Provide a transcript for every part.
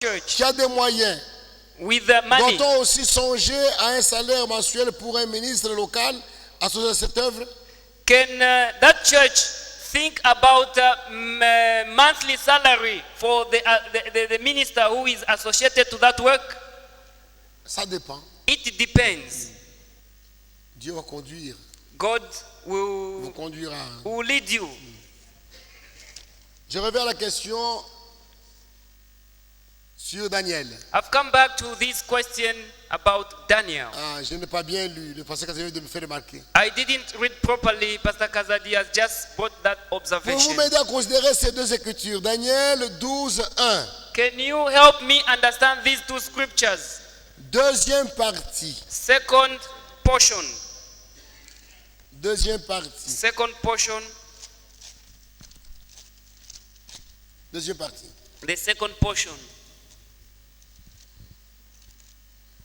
church qui a des moyens, with the money, doit-on aussi songer à un salaire mensuel pour un ministre local associé à cette œuvre? can that church think about monthly salary for the minister who is associated to that work? Ça dépend. It depends. Dieu va conduire, God vous will conduira. lead you. Je reviens à la question sur Daniel. I've come back to this question about Daniel. Ah, je n'ai pas bien lu. Le pasteur Casimir de me faire remarquer. I didn't read properly. Pastor Kazadi has just brought that Pour vous observation. m'aider à considérer ces deux écritures, Daniel 12, 1. Can you help me understand these two scriptures? Deuxième partie. Second portion. Deuxième partie. Second portion. Deuxième partie. The second portion.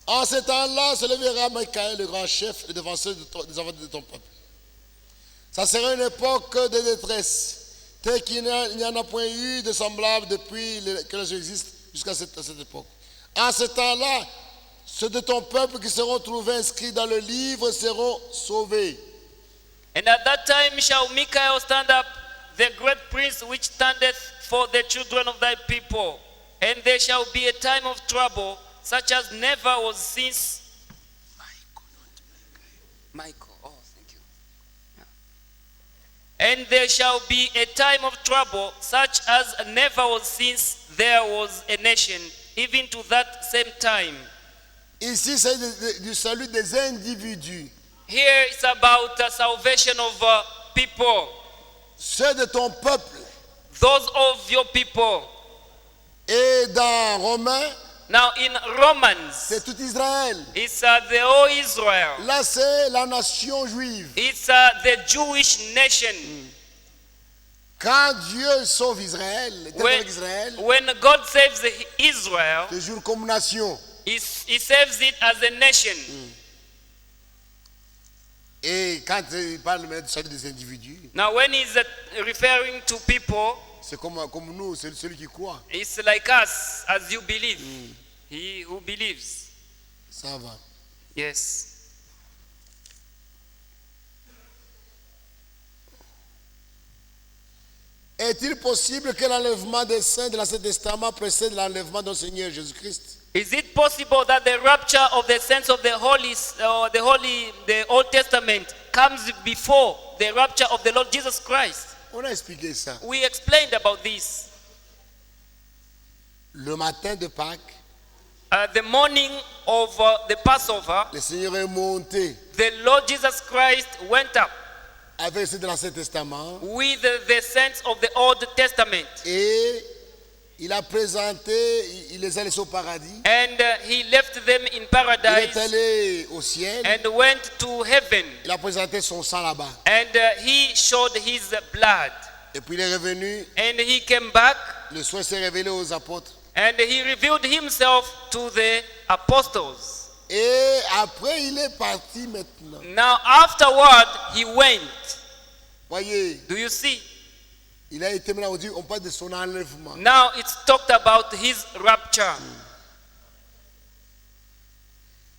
En ce temps-là se lèvera Michaël, le grand chef, le défenseur des enfants de ton peuple. Ça sera une époque de détresse, telle qu'il n'y en a point eu de semblable depuis que les gens existent jusqu'à cette époque. En ce temps-là, ceux de ton peuple qui seront trouvés inscrits dans le livre seront sauvés. And at that time shall Michael stand up, the great prince which standeth for the children of thy people. And there shall be a time of trouble, such as never was since. Michael, oh, thank you. Yeah. And there shall be a time of trouble, such as never was since there was a nation, even to that same time. Ici, c'est du salut des individus. Here it's about the salvation of people. Ceux de ton peuple. Those of your people. Et dans Romains, now in Romans, c'est tout Israël. It's the whole Israel. Là, c'est la nation juive. It's the Jewish nation. Quand Dieu sauve Israël, when God saves Israel, toujours comme nation. He saves it as a nation. Et quand il parle du salut des individus, now when he's referring to people, c'est comme nous, c'est celui qui croit. It's like us, as you believe. He who believes. Ça va. Yes. Est-il possible que l'enlèvement des saints de l'Ancien Testament précède l'enlèvement de notre Seigneur Jésus-Christ? Is it possible that the rapture of the saints of the Old Testament comes before the rapture of the Lord Jesus Christ? On a expliqué ça. We explained about this. Le matin de Pâques, the morning of the Passover, le Seigneur est monté. The Lord Jesus Christ went up avec ceux de l'Ancien Testament. With the saints of the Old Testament. Et il a présenté, il les a laissés au paradis. And he left them in paradise. Il est allé au ciel. And went to heaven. Il a présenté son sang là-bas. And he showed his blood. Et puis il est revenu. And he came back. Le soin s'est révélé aux apôtres. And he revealed himself to the apostles. Et après il est parti maintenant. Now afterward he went. Voyez. Do you see? Il a été maintenant, on parle de son enlèvement. Now it's talked about his rapture.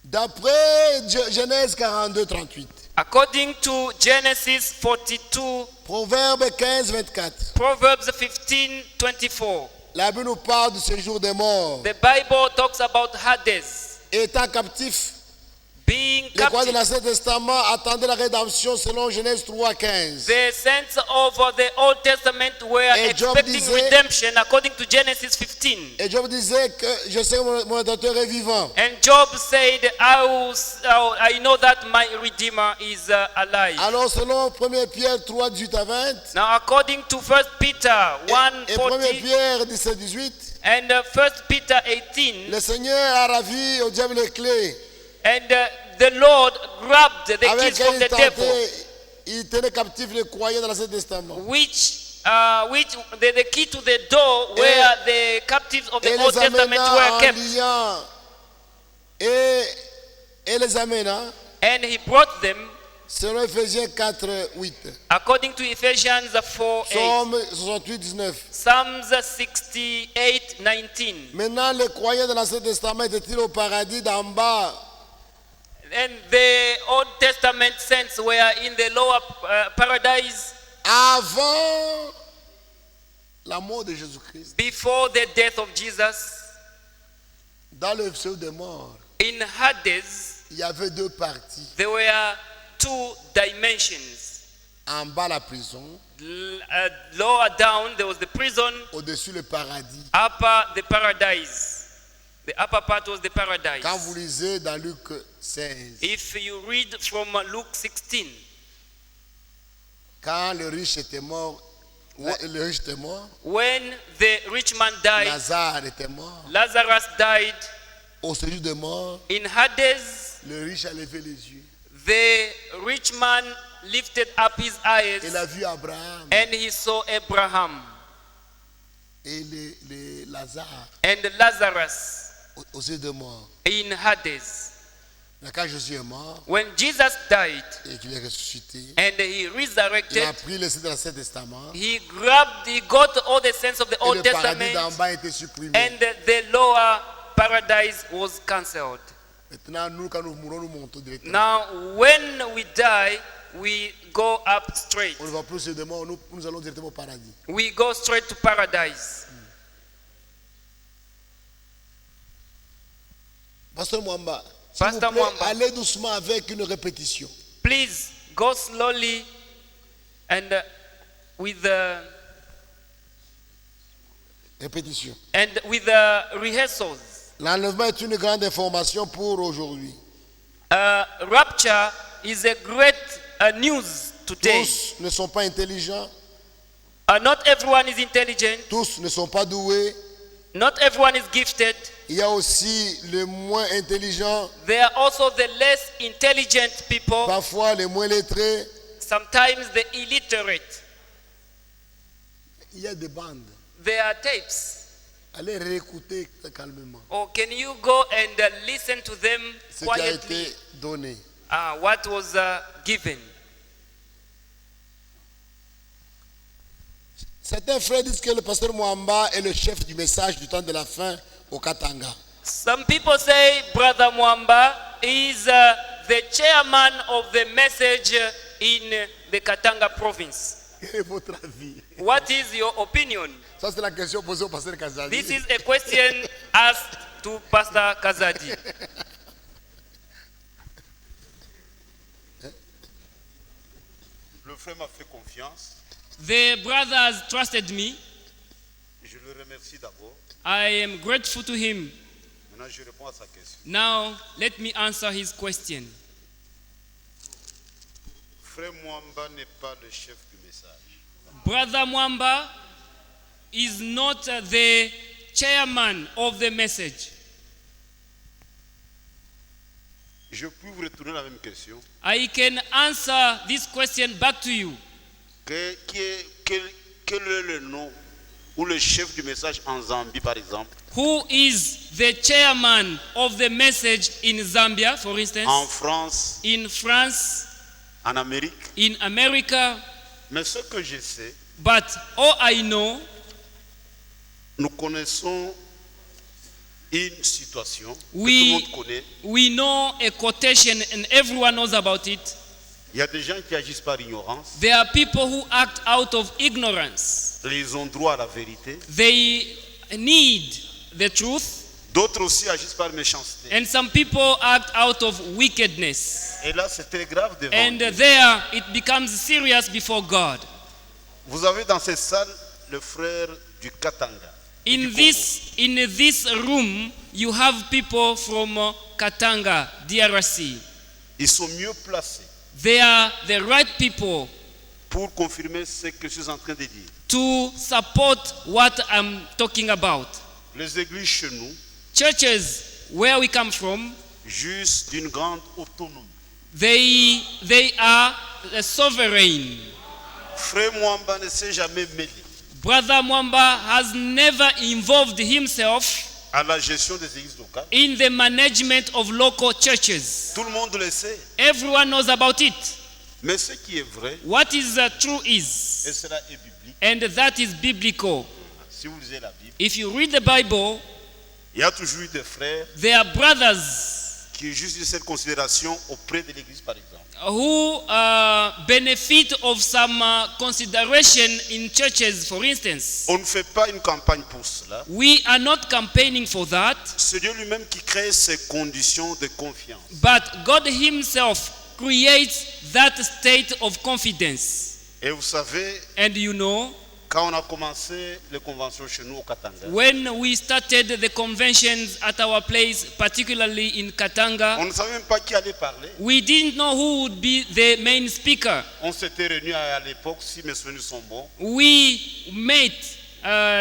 D'après Genèse 42, 38. According to Genesis 42. Proverbe 15, 24. Proverbs 15, 24. La Bible nous parle du séjour des morts. The Bible talks about Hades. Étant captif. Being les croyants de l'Ancien Testament attendaient la rédemption selon Genèse 3, 15. The saints of the Old Testament were expecting redemption according to Genesis 15. Et Job disait que je sais que mon rédempteur est vivant. And Job said, I know that my Redeemer is alive. Alors selon 1 Pierre 3, 18 à 20. Now according to 1 Peter 1, et 1 Pierre 17, 18. And 1 Peter 18. Le Seigneur a ravi au diable les clés. And the Lord grabbed the keys from the devil. Il tenait captif les croyants dans l'Ancien Testament. Which the key to the door where the captives of the Old Testament were kept. Et les amena. And he brought them. Selon Ephésiens 4, 8. According to Ephesians 4:8. Psaume 68, 19. Psalms 68:19. Maintenant, les croyants de l'Ancien Testament étaient-ils au paradis d'en bas? And the Old Testament saints were in the lower paradise Avant la mort de Jésus-Christ, before the death of Jesus. dans le séjour des morts, In Hades, il y avait deux parties. there were two dimensions. En bas, la prison, Lower down, there was the prison. au-dessus, le paradis. Upper, the paradise. The upper part was the paradise. Quand vous lisez dans Luc 16, If you read from Luke 16, quand le riche était mort, le riche était mort, when the rich man died, Lazare était mort. Lazarus died. Au séjour des morts, In Hades, le riche a levé les yeux. the rich man lifted up his eyes Il a vu Abraham and he saw Abraham et les Lazare and Lazarus au séjour des morts. in Hades. Mais quand Jésus est mort When Jesus died et qu'il est ressuscité, and he il resurrected, a pris les signes de l'Ancien Testament he got all the sense of the et Old le paradis d'en Testament bas a été supprimé. and the lower paradise was cancelled. Maintenant, nous, quand nous mourons, nous montons directement. Now, when we die, we go up straight. On ne va plus se demander, nous allons directement au paradis. We go straight to paradise. Pasteur Mwamba, s'il Pasteur vous plaît, Mwamba. allez doucement avec une répétition. Please go slowly and with the Répétition. rehearsals. L'enlèvement est une grande information pour aujourd'hui. Rapture is a great news today. Tous ne sont pas intelligents, Not everyone is intelligent. tous ne sont pas doués. Not everyone is gifted. Il y a aussi les moins intelligents, There are also the less intelligent people. parfois les moins lettrés. Sometimes the illiterate. Il y a des bandes. There are tapes. Allez réécouter calmement Or can you go and listen to them ce qui a quietly? été donné. What was given. Certains frères disent que le pasteur Mwamba est le chef du message du temps de la fin au Katanga. Some people say Brother Mwamba is the chairman of the message in the Katanga province. Quel est votre avis? What is your opinion? Ça, c'est la question posée au pasteur Kazadi. This is a question asked to Pastor Kazadi. Le frère m'a fait confiance. The brothers trusted me. Je le remercie d'abord. I am grateful to him. Maintenant, je réponds à sa question. Now, let me answer his question. Frère Mwamba n'est pas le chef du message. Brother Mwamba is not the chairman of the message. Je puis vous retourner la même question. I can answer this question back to you. Quel est le nom ou le chef du message en Zambie, par exemple? Who is the chairman of the message in Zambia, for instance? En France, In France, en Amérique? in America. Mais ce que je sais, But all I know, nous connaissons une situation que tout le we, monde connaît. we know a quotation and everyone knows about it. Il y a des gens qui agissent par ignorance. There are people who act out of ignorance. Ils ont droit à la vérité. They need the truth. D'autres aussi agissent par méchanceté. And some people act out of wickedness. Et là, c'est très grave devant And Dieu. there it becomes serious before God. Vous avez dans cette salle le frère du Katanga. In du this room, you have people from Katanga, DRC. Ils sont mieux placés They are the right people pour confirmer ce que je suis en train de dire. to support what I'm talking about. Les églises chez nous, Churches, where we come from, juste d'une grande autonomie. they are sovereign. Frère Mwamba ne s'est jamais mêlé Brother Mwamba has never involved himself à la gestion des églises locales. in the management of local churches. Tout le monde le sait. Everyone knows about it. Mais ce qui est vrai, What is true et is, cela est biblique, and that is biblical. si vous lisez la Bible, If you read the Bible, il y a toujours eu des frères there are brothers qui juste de cette considération auprès de l'Église, par exemple. who benefit of some consideration in churches, for instance. On ne fait pas une campagne pour cela. We are not campaigning for that, C'est Dieu lui-même qui crée ces conditions de confiance. but God Himself creates that state of confidence. Et vous savez, And you know, quand on a commencé les conventions chez nous au Katanga, when we started the conventions at our place, particularly in on Katanga, ne savait même pas qui allait parler. we didn't know who would be the main speaker. On s'était réunis à l'époque, si mes souvenirs sont bons. We met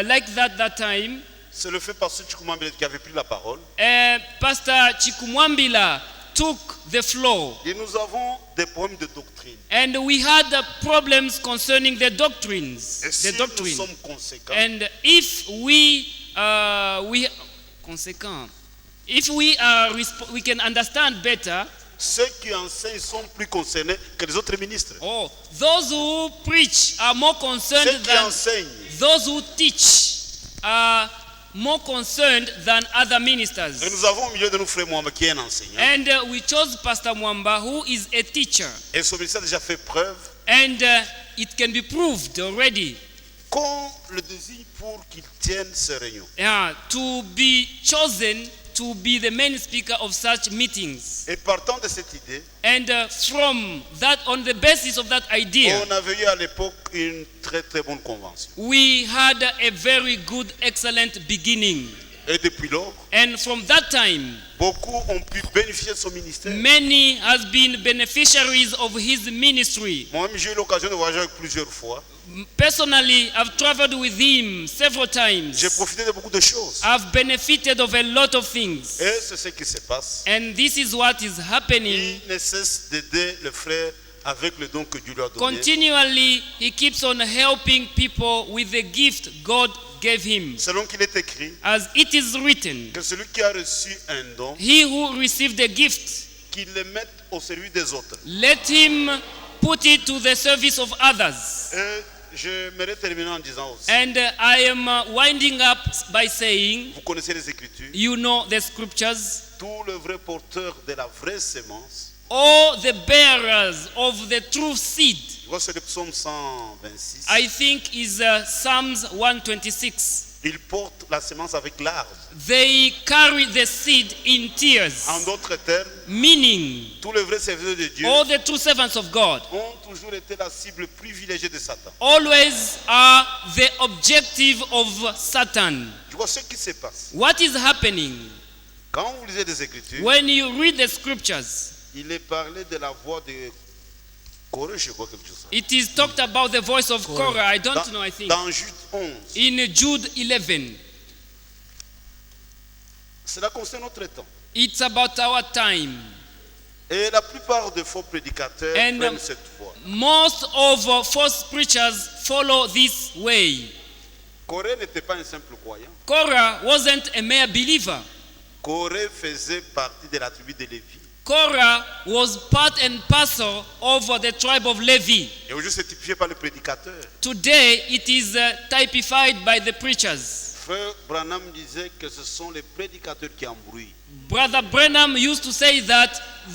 like that time. C'est le fait Pasteur Chikumambele qui avait pris la parole. Pastor Chikumwambila took the floor, Et nous avons des problèmes de doctrine. and we had problems concerning the doctrines, Et si the nous doctrine. sommes conséquents, And if we consequent, if we are we can understand better. ceux qui enseignent sont plus concernés que les autres ministres. Oh, those who preach are more concerned Ceux qui than enseignent. those who teach are more concerned than other ministers. Et nous avons au milieu de nous frère Mohamed qui est un enseignant. And we chose Pastor Mwamba, who is a teacher, Et son ministère a déjà fait preuve and it can be proved already qu'on le désigne pour qu'il tienne ces réunions. to be chosen to be the main speaker of such meetings. Et partant de cette idée, And from that, on the basis of that idea, on avait eu à l'époque une très très bonne convention. we had a very good, excellent beginning. Et depuis lors, And from that time, beaucoup ont pu bénéficier de son ministère. many has been beneficiaries of his ministry. Moi-même, j'ai eu l'occasion de voyager avec plusieurs fois. Personally, I've traveled with him several times. J'ai profité de beaucoup de choses. I've benefited of a lot of things. Et c'est ce qui se passe. And this is what is happening. Il ne cesse d'aider le frère avec le don que Dieu lui a donné. Continually, he keeps on helping people with the gift God gave him. Selon qu'il est écrit As it is written, que celui qui a reçu un don, he who received the gift, qu'il le mette au service des autres. let him put it to the service of others. Et j'aimerais terminer en disant aussi, And I am winding up by saying, vous connaissez les Écritures, you know the scriptures, tout le vrai porteur de la vraie sémence, all the bearers of the true seed, je vois c'est le psaume 126, I think is Psalms 126. il porte la sémence avec larmes. They carry the seed in tears, En d'autres termes, meaning tous les vrais serviteurs de Dieu all the true servants of God ont toujours été la cible privilégiée de Satan. always are the objective of Satan. Je vois ce qui se passe. What is happening Quand vous lisez les Écritures, when you read the scriptures? il est parlé de la voix de Corée, je vois quelque chose. It is talked about the voice of Korah. I don't know, I think. Dans Jude 11, In Jude 11, cela concerne notre temps. it's about our time. Et la plupart des faux prédicateurs And, prennent cette voie. Most of false preachers follow this way. Corée n'était pas un simple croyant. Korah wasn't a mere believer. Corée faisait partie de la tribu de Lévi. Korah was part and parcel of the tribe of Levi. Et aujourd'hui, c'est typifié par le prédicateur. Today, it is typified by the preachers. Frère Branham disait que ce sont les prédicateurs qui embrouillent. Brother Branham used to say that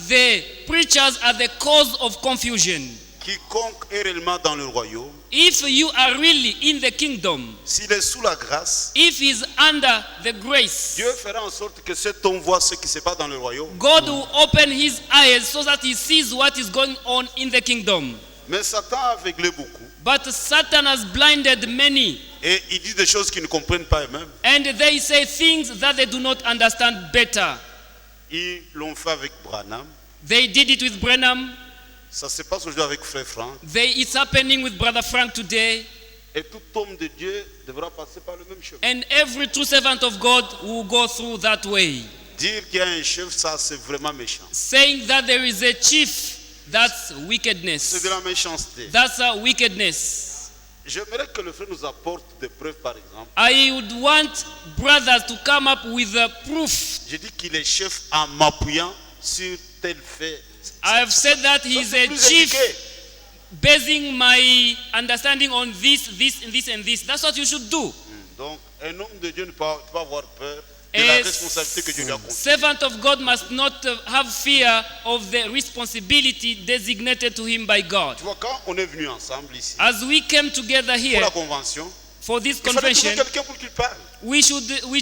the preachers are the cause of confusion. Quiconque est réellement dans le royaume, If you are really in the kingdom, s'il est sous la grâce, if he's under the grace, Dieu fera en sorte que cet homme voit ce qui se passe dans le royaume. God will open his eyes so that he sees what is going on in the kingdom. Mais Satan a aveuglé beaucoup. But Satan has blinded many, Et ils disent des choses qu'ils ne comprennent pas eux-mêmes. and they say things that they do not understand better. Ils l'ont fait avec Branham. They did it with Branham. Ça se passe aujourd'hui avec Frère Franck. It's happening with Brother Frank today. Et tout homme de Dieu devra passer par le même chemin. And every true servant of God will go through that way. Dire qu'il y a un chef, ça c'est vraiment méchant. Saying that there is a chief, that's C'est wickedness. de la méchanceté. That's a wickedness. J'aimerais que le frère nous apporte des preuves, par exemple. I would want brothers to come up with a proof. Je dis qu'il est chef en m'appuyant sur tel fait. I have said that he is C'est a plus chief indiqué. basing my understanding on this, and this. That's what you should do. Donc, un homme de Dieu ne peut pas avoir peur de la A responsabilité que Dieu lui a confiée. servant of God must not have fear of the responsibility designated to him by God. Tu vois, quand on est venu ensemble ici, As we came together pour here la convention, for this il fallait trouver convention, quelqu'un pour qu'il parle. we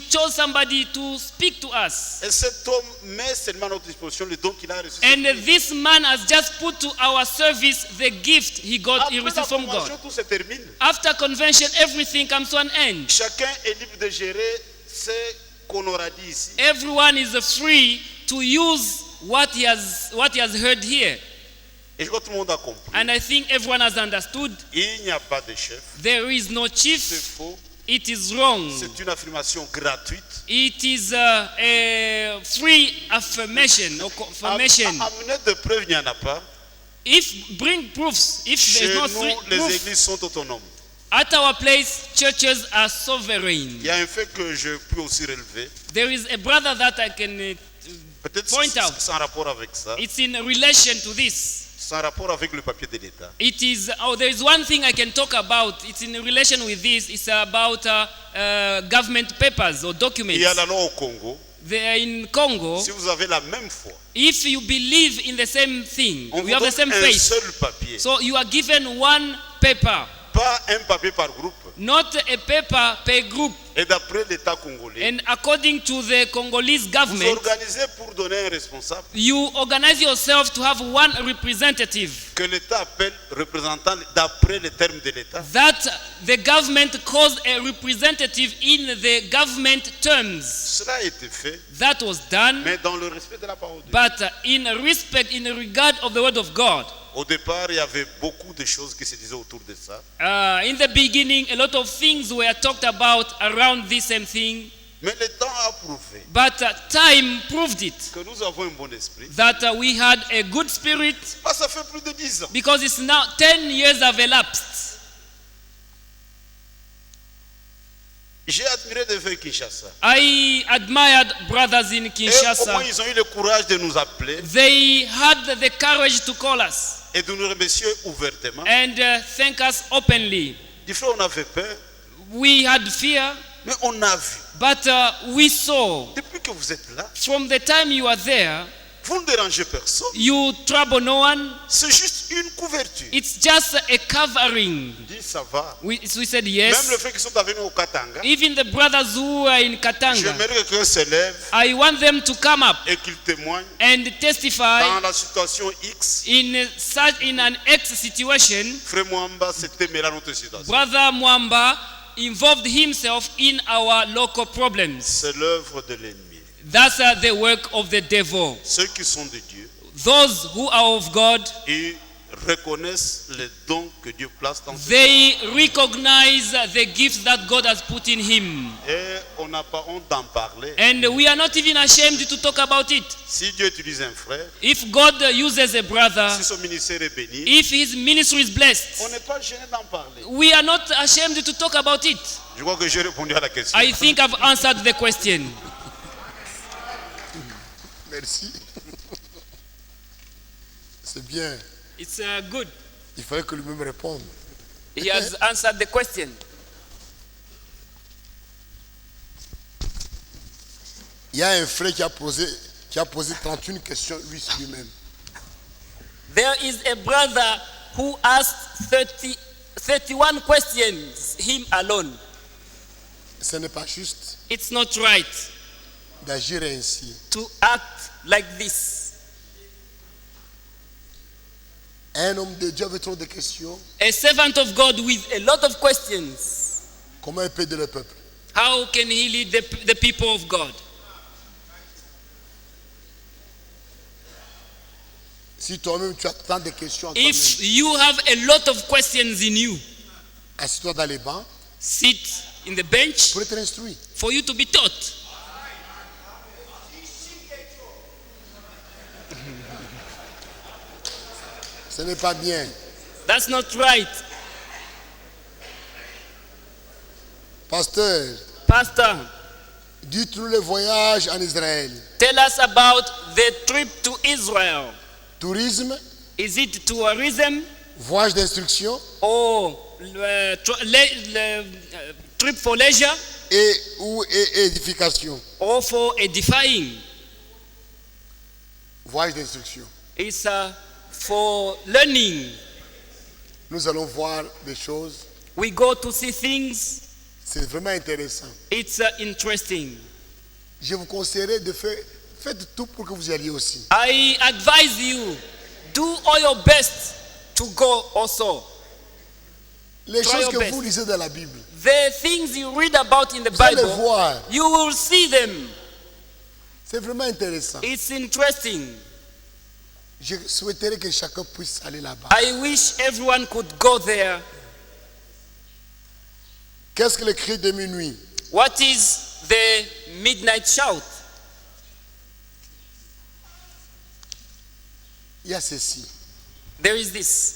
chose somebody to speak to us. Et cet homme met seulement à notre disposition le don qu'il a reçu. And this man has just put to our service the gift he Après received la from convention, God. tout se termine. After convention, everything comes to an end. Chacun est libre de gérer ce qu'on aura dit ici. Everyone is free to use what he has heard here. Et je crois que tout le monde a compris. And I think everyone has understood. Il n'y a pas de chef. There is no C'est chief. faux. It is wrong. C'est une affirmation gratuite. It is a free affirmation or confirmation. Amener de preuves, il n'y en a pas. If bring proofs, if Chez there is no nous, les proof, églises sont autonomes. at our place, churches are sovereign. Il y a un fait que je peux aussi relever. There is a brother that I can Peut-être point out. c'est en rapport avec ça. It's in relation to this. C'est en rapport avec le papier de l'État. It is. Oh, there is one thing I can talk about. It's in relation with this. It's about government papers or Il documents. y a la loi au Congo. They are in Congo. Si vous avez la même foi, If you believe in the same thing, on we vous have the donne same un faith. seul papier. So you are given one paper, Pas un papier par groupe. not a paper per group. Et d'après l'État congolais, And according to the Congolese vous government, organisez pour donner un responsable you organize yourself to have one representative que l'État appelle représentant d'après les termes de l'État. that the government calls a representative in the government terms. Cela a été fait, That was done, mais dans le respect de la parole de Dieu. but in respect, in regard of the word of God. Au départ, il y avait beaucoup de choses qui se disaient autour de ça. In the beginning, a lot of things were talked about around this same thing, Mais le temps a prouvé but time proved it. que nous avons un bon esprit. That we had a good spirit, Ça fait plus de 10 ans. because it's now 10 years have elapsed. J'ai admiré des frères Kinshasa. I admired brothers in Et au moins, Kinshasa. ils ont eu le courage de nous appeler They had the courage to call us et de nous remercier ouvertement. and thank us openly. Du fait, on avait peur, We had fear, mais on a vu. but we saw Depuis que vous êtes là, from the time you are there, vous ne dérangez personne. you trouble no one. C'est juste une couverture. It's just a covering. Dis, ça va. We said Même yes. le fait qu'ils sont venus au Katanga, Even the brothers who are in Katanga, j'aimerais que quelqu'un se lève I want them to come up et qu'il témoigne and testify dans la situation X. in an X situation. Frère Mwamba s'était mêlé à notre situation. Brother Mwamba involved himself in our local problems. C'est l'œuvre de l'ennemi. That's the work of the devil. Ceux qui sont de Dieu, Those who are of God, ils reconnaissent les dons que Dieu place dans ce they recognize the gifts that God has put in him. Et on n'a pas honte d'en parler. And we are not even ashamed to talk about it. Si Dieu utilise un frère, If God uses a brother, si son ministère est béni, if his ministry is on blessed, n'est pas gêné d'en parler. we are not ashamed to talk about it. Je crois que j'ai répondu à la question. I think I've answered the question. Merci. C'est bien. It's good. Il fallait que lui-même réponde. He has answered the question. Il y a un frère qui a posé 31 questions lui-même. There is a brother who asked 31 questions, him alone. Ce n'est pas juste It's not right d'agir ainsi. to act like this. Un homme de Dieu avec trop de questions, A servant of God with a lot of questions, comment il peut aider le peuple? how can he lead the people of God? Si toi-même tu as tant de questions en If toi-même, you have a lot of questions in you, assis-toi dans les bancs sit in the bench pour être instruit. for you to be taught. Ce n'est pas bien. That's not right. Pasteur, Pastor, dites-nous le voyage en Israël. tell us about the trip to Israel. Tourisme Is it tourism voyage d'instruction or trip for leisure, et édification. or for edifying. Voyage d'instruction. It's for learning. Nous allons voir des choses. We go to see things. C'est vraiment intéressant. It's interesting. Je vous conseillerais de faire, faites tout pour que vous y alliez aussi. I advise you, do all your best to go also. Les Try choses your que best. vous lisez dans la Bible, The things you read about in the vous allez Bible, voir. you will see them. C'est vraiment intéressant. It's interesting. Je souhaiterais que chacun puisse aller là-bas. I wish everyone could go there. Qu'est-ce que le cri de minuit? What is the midnight shout? Il y a ceci. There is this.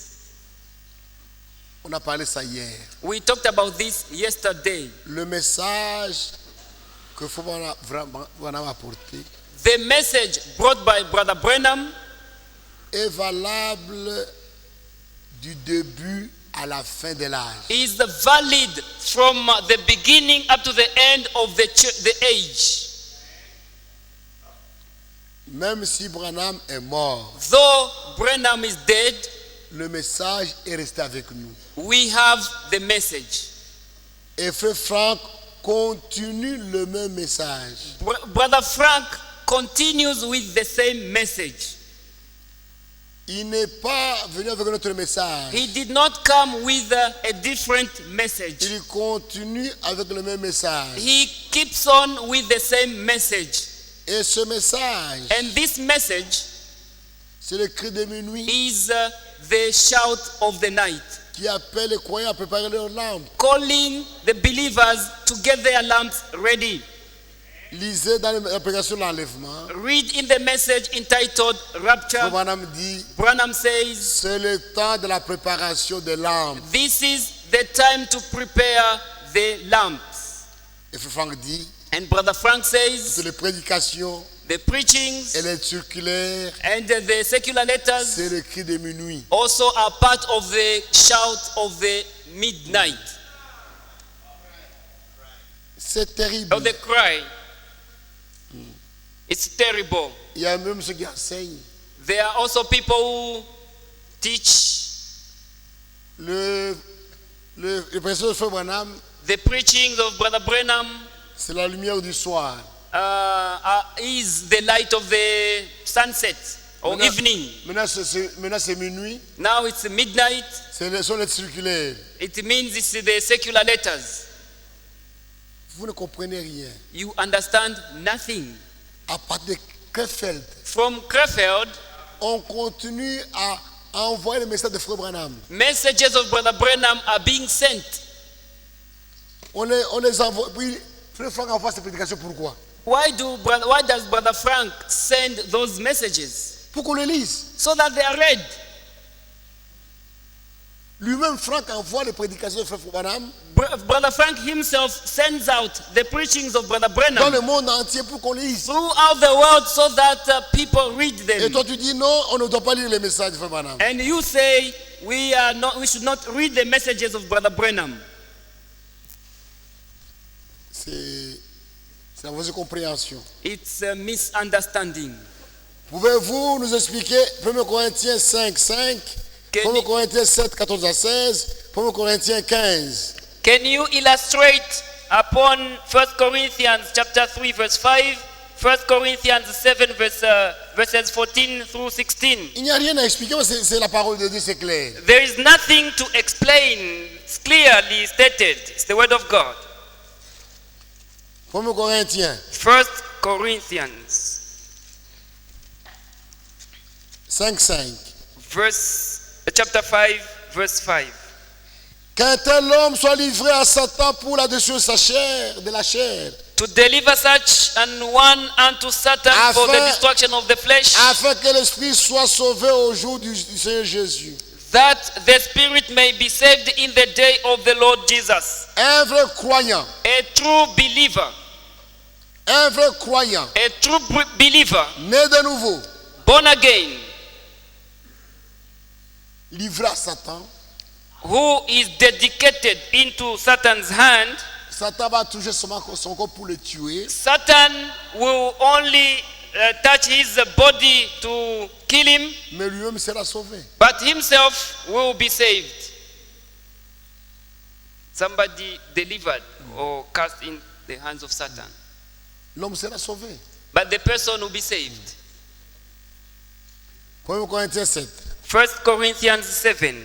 On a parlé ça hier. We talked about this yesterday. Le message que Frère Branham a apporté The message brought by Brother Branham est valable du début à la fin de l'âge. is valid from the beginning up to the end of the age. Même si Branham est mort, Though Branham is dead, le message est resté avec nous. we have the message. Et Frère Franck continue le même message. Brother Frank continues with the same message. Il n'est pas venu avec notre message. He did not come with a different message. Il continue avec le même message. He keeps on with the same message. Et ce message, And this message c'est le cri de minuit is the shout of the night, qui appelle les croyants à préparer leurs lampes. calling the believers to get their lamps ready. Lisez dans la prédication de l'enlèvement. Read in the message entitled Rapture. Branham dit, Branham says, c'est le temps de la préparation des lampes. this is the time to prepare the lamps. Et Frère Franck dit, And Brother Frank c'est says, les prédications the preachings et les circulaires, and the secular letters c'est le cri de minuit. also are part of the shout of the midnight, C'est terrible. of the cry. It's terrible. Il y a même ceux qui enseignent. There are also people who teach Le prédication de Frère Branham, the preachings of Brother Branham c'est la lumière du soir. is the light of the sunset or Maintenant- evening. Maintenant c'est minuit, Now it's midnight. ce sont les circulaires. It means it's the secular letters. Vous ne comprenez rien. You understand nothing. À partir de Krefeld, From Krefeld, on continue à envoyer le message de Frère Branham. messages of Brother Branham are being sent. On les envoie. Puis Frère Franck envoie ces prédications. Pourquoi? Why does Brother Frank send those messages? Pour qu'on les lise. So that they are read. Lui-même, Franck envoie les prédications de Frère Branham Brother Frank himself sends out the preachings of Brother dans Branham le monde entier pour qu'on lise. throughout the world so that people read Et them. toi, tu dis non, on ne doit pas lire les messages de Frère Branham. And you say we should not read the messages of Brother Branham. C'est la mauvaise compréhension. It's a misunderstanding. Pouvez-vous nous expliquer 1 Corinthiens 5, 5, 1 Corinthiens 7, 14 à 16, 1 Corinthiens 15. Can you illustrate upon 1 Corinthians chapter 3 verse 5, 1 Corinthians 7 verses 14 through 16? Il n'y a rien à expliquer, mais c'est la parole de Dieu, c'est clair. There is nothing to explain. It's clearly stated. It's the word of God. 1 Corinthiens 1 Corinthians 5, 5. chapter 5 verse 5. Qu'un tel homme soit livré à Satan pour la destruction de sa chair, de la chair, To deliver such an one unto Satan for the destruction of the flesh, afin que l'esprit soit sauvé au jour du Seigneur Jésus. that the spirit may be saved in the day of the Lord Jesus. Un vrai croyant, A true believer, un vrai croyant, a true believer, né de nouveau, born again, livré à Satan, who is dedicated into Satan's hand, Satan va toucher son corps pour le tuer. Satan will only touch his body to kill him, Mais lui-même sera sauvé. but himself will be saved. Somebody delivered or cast in the hands of Satan, L'homme sera sauvé. but the person will be saved. 1 Corinthiens 7, 1 Corinthians 7,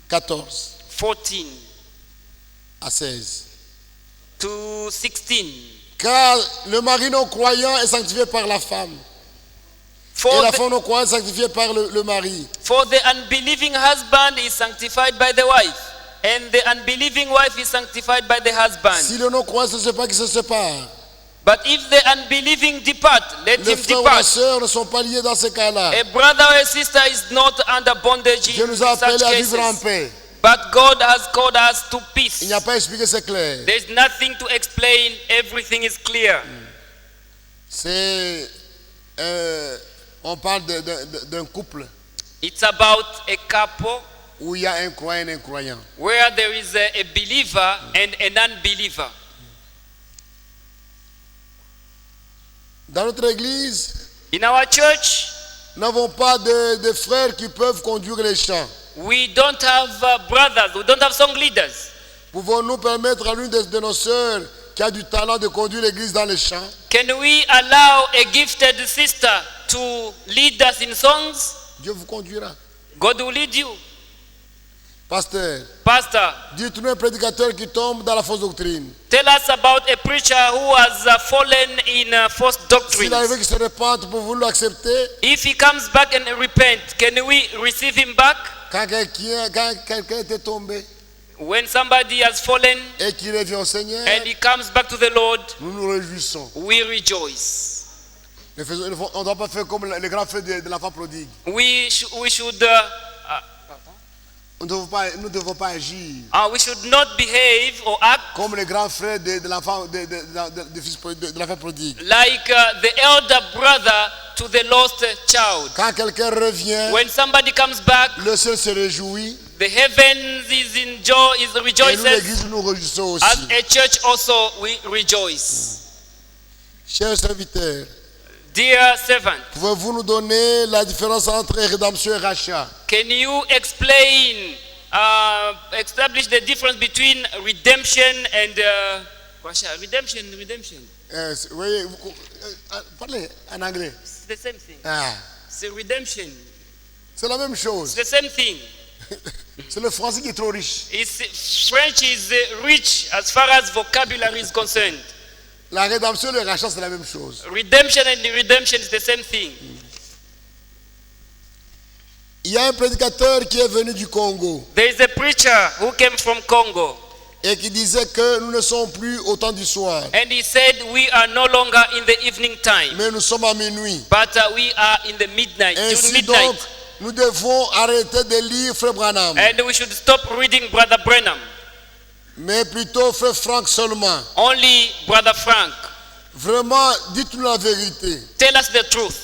14 14 à 16. to 16. Car le mari non croyant est sanctifié par la femme. Et For la the, femme non croyante est sanctifiée par le mari. for the unbelieving husband is sanctified by the wife, and the unbelieving wife is sanctified by the husband. Si le non croyant se sépare, qu'il se sépare. But if the unbelieving depart, let Les him frères ou les depart. sœurs ne sont pas liés dans ce cas-là. A brother or a sister is not under bondage Dieu in nous a such appelés à vivre en cases. paix. But God has called us to Il peace. n'y a pas à expliquer, c'est clair. There's nothing to explain. Everything is clear. C'est, on parle d'un couple It's about a couple où il y a un croyant et un incroyant. where there is a believer and an unbeliever. Dans notre église, In our church, nous n'avons pas de frères qui peuvent conduire les chants. we don't have brothers, we don't have song leaders. Pouvons-nous permettre à l'une de nos sœurs qui a du talent de conduire l'église dans les chants? Can we allow a gifted sister to lead us in songs? Dieu vous conduira. God will lead you. Pasteur, Pastor, dites-nous un prédicateur qui tombe dans la fausse doctrine. tell us about a preacher who has fallen in false S'il arrive doctrines. qu'il se répande, pouvez-vous l'accepter? If he comes back and repent, can we receive him back? Quand quelqu'un était tombé When somebody has fallen et qu'il revient au Seigneur, and he comes back to the Lord, nous nous réjouissons. we rejoice. On ne doit pas faire comme les grands frères de l'enfant prodigue. We should Nous ne devons pas agir we should not behave or act comme les grands frères de l'enfant de l'enfant prodigue. like the elder brother to the lost child. Quand quelqu'un revient, When somebody comes back, le ciel se réjouit the heavens is in joy, is et nous rejoices. l'église nous réjouissons As aussi. a church also we rejoice. Chers serviteurs, Dear servant, pouvez-vous nous donner la différence entre rédemption et rachat? can you explain, establish the difference between redemption and redemption? Oui, parlez en anglais. It's the same thing. Ah, It's redemption. c'est la même It's chose. the same thing. C'est le français qui est trop riche. French is rich as far as vocabulary is concerned. La rédemption et le rachat, c'est la même chose. Redemption and redemption is the same thing. Il y a un prédicateur qui est venu du Congo There is a preacher who came from Congo, et qui disait que nous ne sommes plus au temps du soir, and he said we are no longer in the evening time, mais nous sommes à minuit. but we are in the midnight, during Ainsi midnight. donc, nous devons arrêter de lire Frère Branham, And we should stop reading Brother Branham. mais plutôt Frère Frank seulement. Only Brother Frank. Vraiment, dites-nous la vérité. Tell us the truth.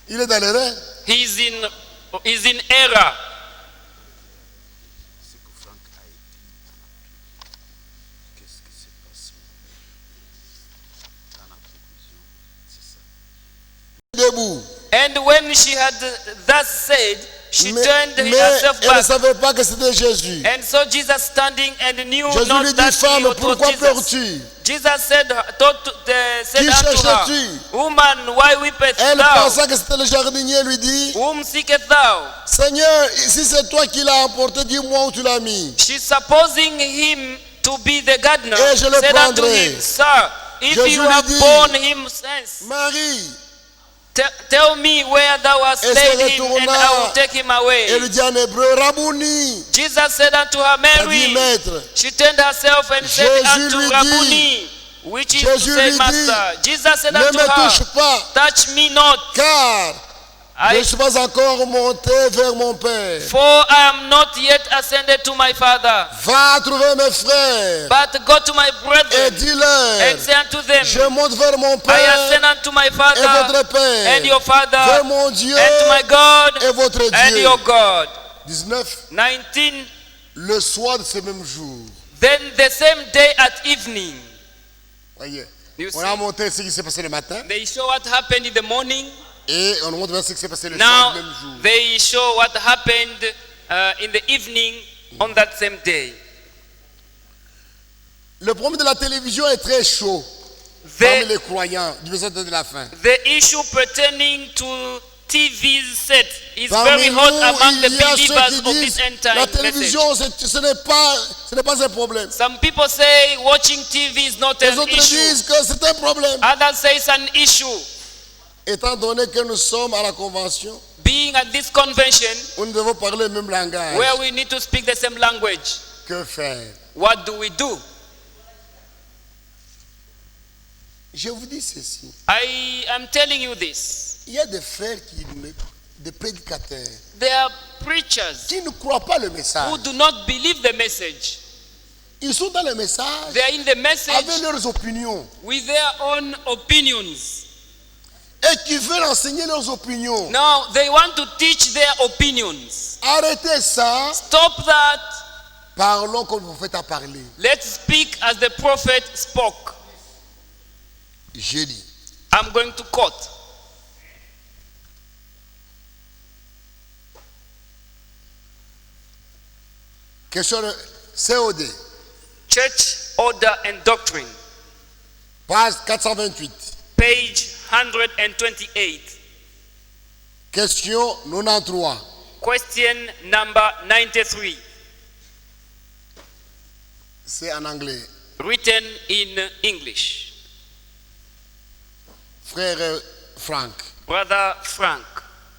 Il est dans l'erreur. He's in error. Debout. And when she had thus said, she turned Mais herself elle ne back. savait pas que c'était Jésus. And so Jesus standing and knew Jésus not lui dit, that femme, it was pourquoi Jesus. pleures-tu? Jesus said Qui unto her, cherches-tu? Woman, why weepest Elle thou? pensait que c'était le jardinier, lui dit, Whom seekest thou? Seigneur, si c'est toi qui l'as emporté, dis-moi où tu l'as mis. She's supposing him to be the gardener. Et je le Said unto prendrai. him, Sir, if Jésus you lui have dit, borne him since, Marie, tell me where thou hast Et se laid him, and retourna I will take him away. elle lui dit en hébreu, Rabouni, Jesus said unto her, elle dit Mary. maître. She turned herself and said Jésus unto lui Rabboni, which is to Jésus say lui Master. dit, Jesus said ne unto me touche her, pas, touch me not, car Je ne suis pas encore monté vers mon Père. For I am not yet ascended to my Father. Va trouver mes frères But go to my et brethren dis-leur, and say unto them, je monte vers mon I Père ascend unto my et Father votre Père, and your Father, vers mon Dieu and to my God et votre and Dieu. your God. 19. 19. Le soir de ce même jour. Then the same day at evening. Voyez, You on see? a monté ce qui s'est passé le matin They show what happened in the morning. et on monte vers ce qui s'est passé le soir Now du même jour. they show what happened in the evening on that same day. Le problème de la télévision est très chaud parmi The, les croyants du message de la fin. the issue pertaining to TV's set is Parmi very nous, hot among the il y a ceux believers qui of disent this end la time message. télévision, ce n'est pas un problème. Some people say watching TV is not Les an autres issue. disent que c'est un problème. Others say it's an issue. Étant donné que nous sommes à la convention, Being at this convention où nous devons parler le même langage. where we need to speak the same language, Que faire? what do we do? Je vous dis ceci. I am telling you this. Il y a des frères des prédicateurs, There are preachers qui ne croient pas le message. who do not believe the message. Ils sont dans le message They are in the message avec leurs opinions with their own opinions. et qui veulent enseigner leurs opinions. Now they want to teach their opinions. Arrêtez ça. Stop that. Parlons comme le prophète a parlé. Let's speak as the prophet spoke. J'ai dit. I'm going to quote. Question de COD. Church Order and Doctrine, Page 428. page 128. Question 93. Question number 93, C'est en anglais. written in English. Frère Frank, Brother Frank,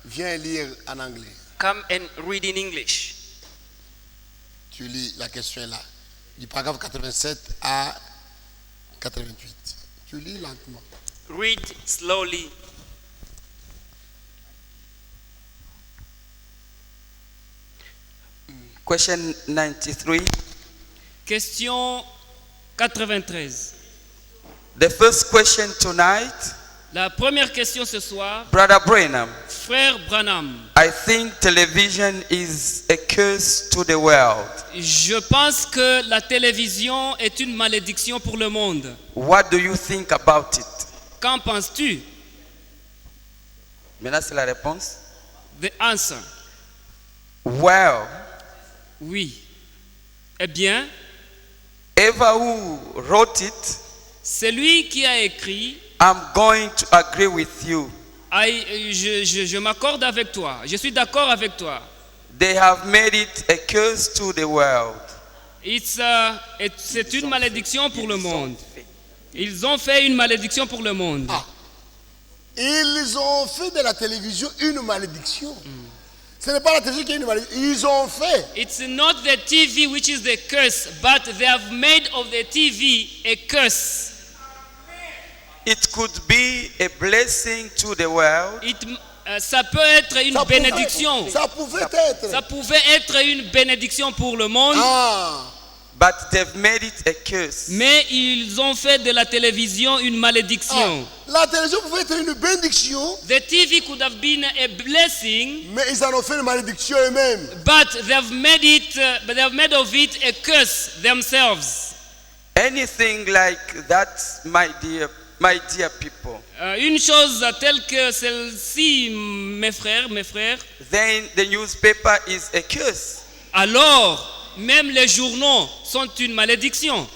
viens lire en anglais. come and read in English. Tu lis la question est là. Du paragraphe 87 à 88. Tu lis lentement. Read slowly. Question 93. Question 93. The first question tonight, La première question ce soir, Brother Branham. frère Branham. I think television is a curse to the world. Je pense que la télévision est une malédiction pour le monde. What do you think about it? Qu'en penses-tu? Maintenant, c'est la réponse. The answer. Well, Oui. Eh bien, Eva who wrote it, celui qui a écrit, I'm going to agree with you. je m'accorde avec toi. Je suis d'accord avec toi. They have made it a curse to the world. C'est une malédiction pour le monde. Ils ont fait une malédiction pour le monde. Ah. Ils ont fait de la télévision une malédiction. Ce n'est pas la télévision qui est une malédiction. Ils ont fait. It's not the TV which is the curse, but they have made of the TV a curse. It could be a blessing to the world. Ça peut être une bénédiction. Ça pouvait être. Ça pouvait être une bénédiction pour le monde, Ah. But they've made it a curse. mais ils ont fait de la télévision une malédiction. La télévision pouvait être une bénédiction, The TV could have been a blessing, mais ils en ont fait une malédiction eux-mêmes. but they have made of it a curse themselves. Anything like that, my dear people, Une chose telle que celle-ci, mes frères, then the newspaper is a curse. alors même les journaux sont une malédiction.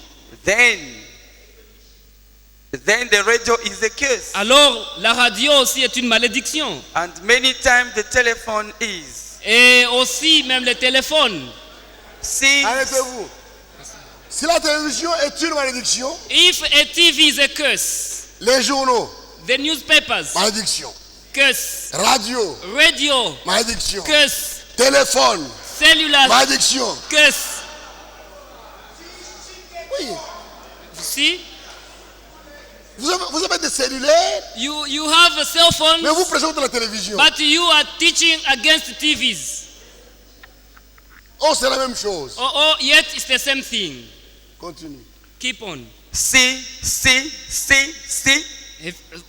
Then the radio is a curse. Alors la radio aussi est une malédiction. And many times the telephone is. Et aussi même le téléphone. See, Arrêtez-vous. Si la télévision est une malédiction, If a TV is a curse, les journaux, the newspapers, malédiction. curse, Radio, radio, malédiction. curse, Téléphone, cellular, malédiction. curse. Oui. See? Vous avez des cellulaires, You have a cell phone, mais vous prêchez contre la télévision. but you are teaching against TVs. Oh, c'est la même chose. Yet it's the same thing. Continue. Keep on. See.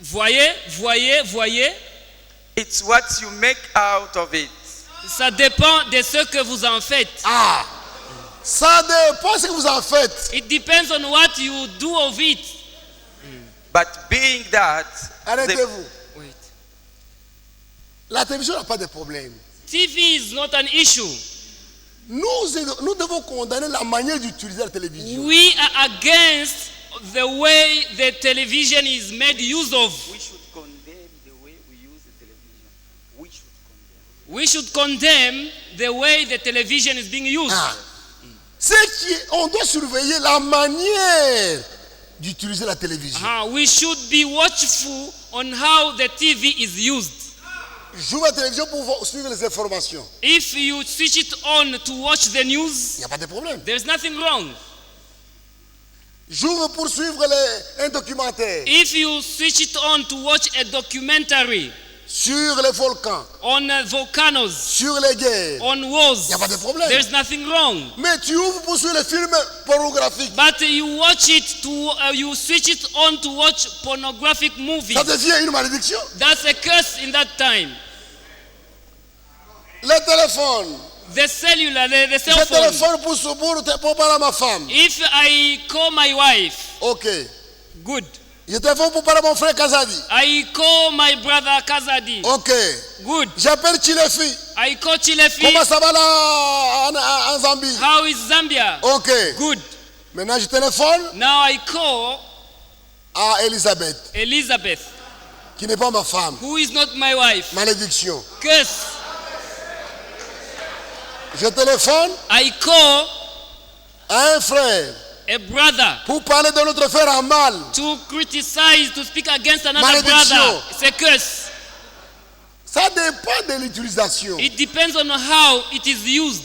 Voyez. It's what you make out of it. Ça dépend de ce que vous en faites. Ah, ça dépend de ce que vous en faites. It depends on what you do of it. But being that, Arrêtez-vous. Wait. La télévision n'a pas de problème. TV is not an issue. Nous devons condamner la manière d'utiliser la télévision. We are against the way the television is made use of. we should condemn the way we use the television. We should condemn the way the television is being used. Ah. On doit surveiller la manière d'utiliser la télévision. We should be watchful on how the TV is used. J'ouvre la télévision pour suivre les informations. If you switch it on to watch the Il news, n'y a pas de problème. there's nothing wrong. J'ouvre pour suivre un documentaire If you switch it on to watch a documentary sur les volcans, on volcanoes, sur les guerres, on wars, il n'y a pas de problème. there's nothing wrong. Mais tu ouvres pour suivre les films pornographiques. But you watch it you switch it on to watch pornographic movies. Ça devient une malédiction. That's a curse in that time. Le téléphone. The cellular, the Je cell phone. téléphone pour parler à ma femme. If I call my wife, Ok. good. Je téléphone pour parler à mon frère Kazadi. I call my brother Kazadi, Ok. good. J'appelle Chilefi. I call Chilefi, Comment ça va là en Zambie? how is Zambia? Ok. Good. Maintenant, je téléphone Now I call à Elisabeth, Elizabeth, qui n'est pas ma femme. who is not my wife. Malédiction. Curse. Je téléphone I call à un frère a brother pour parler de notre frère en mal. to criticize, to speak against another Malédiction. brother. It's a curse. Ça dépend de l'utilisation. It depends on how it is used.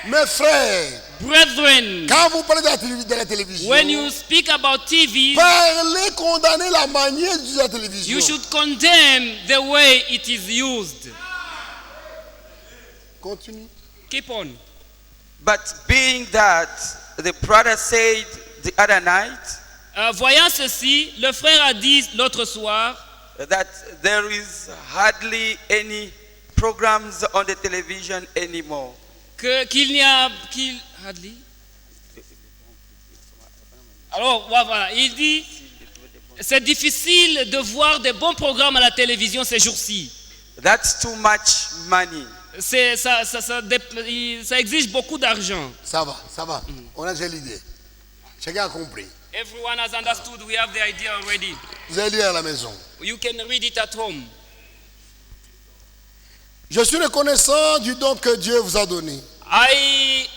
Mes frères, Brethren, quand vous parlez de la télévision, when you speak about TV, parlez, condamnez la manière d'utiliser la télévision. you should condemn the way it is used. Continue. Keep on. But being that, the brother said the other night Voyant ceci, le frère a dit l'autre soir that there is hardly any programs on the television anymore. qu'il n'y a hardly. Alors voilà, il dit c'est difficile de voir de bons programmes à la télévision ces jours-ci. That's too much money. Ça exige beaucoup d'argent. Ça va. On a déjà l'idée. Chacun a compris. Everyone has understood. We have the idea already. Vous allez lire à la maison. You can read it at home. Je suis reconnaissant du don que Dieu vous a donné. I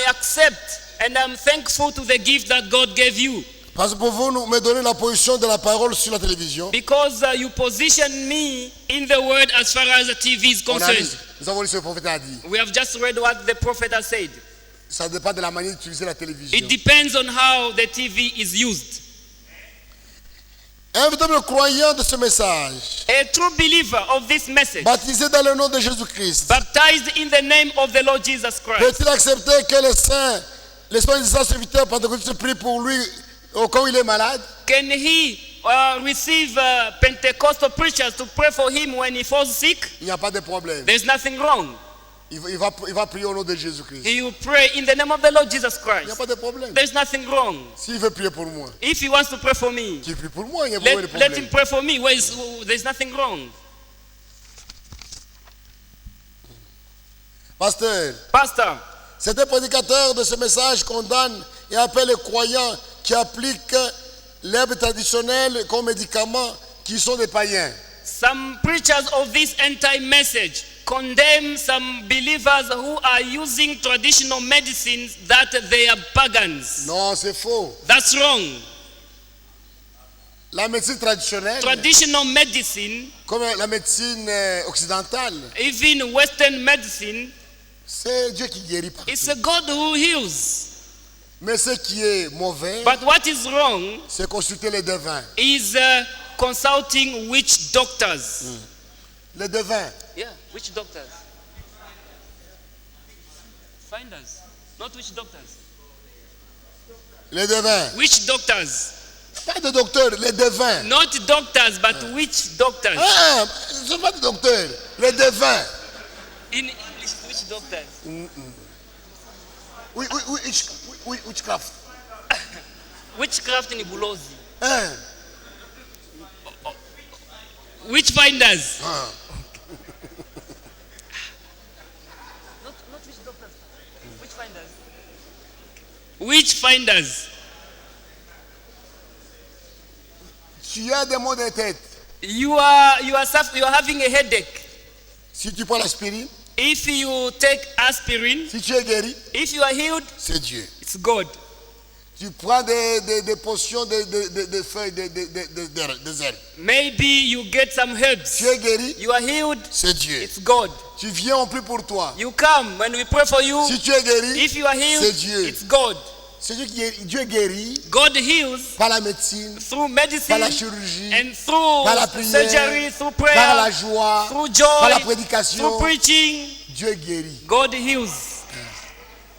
accept and I'm thankful to the gift that God gave you. Parce que pour vous me donner la position de la parole sur la télévision. Because you position me in the word as far as the TV is concerned. Nous avons lu ce que le prophète a dit. We have just read what the prophet has said. Ça dépend de la manière d'utiliser la télévision. It depends on how the TV is used. Un véritable croyant de ce message, A true believer of this message, baptisé dans le nom de Jésus-Christ, baptized in the name of the Lord Jesus Christ, peut-il accepter que les soi-disant serviteurs pentecôtistes prient pour lui au cas où il est malade? can he receive Pentecostal preachers to pray for him when he falls sick? Il n'y a pas de problème. There's nothing wrong. Il va prier au nom de Jésus-Christ. He will pray in the name of the Lord Jesus Il n'y a Christ. pas de problème. There's nothing wrong. S'il veut prier pour moi, If he wants to pray for me, qu'il prie pour moi, il n'y a pas de let problème. him pray for me. There's nothing wrong. Pasteur, certains prédicateurs de ce message condamnent et appellent les croyants qui appliquent l'herbe traditionnelle comme médicament qui sont des païens. Some preachers of this end-time message condemn some believers who are using traditional medicines that they are pagans. Non, c'est faux. That's wrong. La médecine traditionnelle, Traditional medicine, comme la médecine occidentale, even Western medicine, c'est Dieu qui guérit partout. it's a God who heals. Mais ce qui est mauvais, But what is wrong c'est consulter les devins. is consulting witch doctors. Les devins. Yeah, witch doctors. Finders, not witch doctors. Les devins. Witch doctors. Pas de docteurs, les devins. Not doctors, but witch doctors. Ah, ce ne sont pas des docteurs, les devins. In English, witch doctors. Oui, witchcraft. Witchcraft in Bulozi. Hein? Witch finders. Ah. Not witch doctors. Witch finders. Witch finders. Tu as des maux de tête. You are having a headache. Si tu prends l'aspirine, If you take aspirin, si tu es guéri, if you are healed, c'est Dieu. it's God. Tu prends des potions de feuilles, des herbes. Maybe you get some herbs. Tu es guéri, You are healed, c'est Dieu. it's God. Tu viens, on prie pour toi. You come when we pray for you. Si tu es guéri, If you are healed, c'est Dieu. it's God. C'est Dieu qui est, Dieu guérit God heals par la médecine, through par medicine la chirurgie, and through par la prière, surgery, through par la prayer, joie, through par la joy, prédication. through preaching. Dieu guérit. God heals.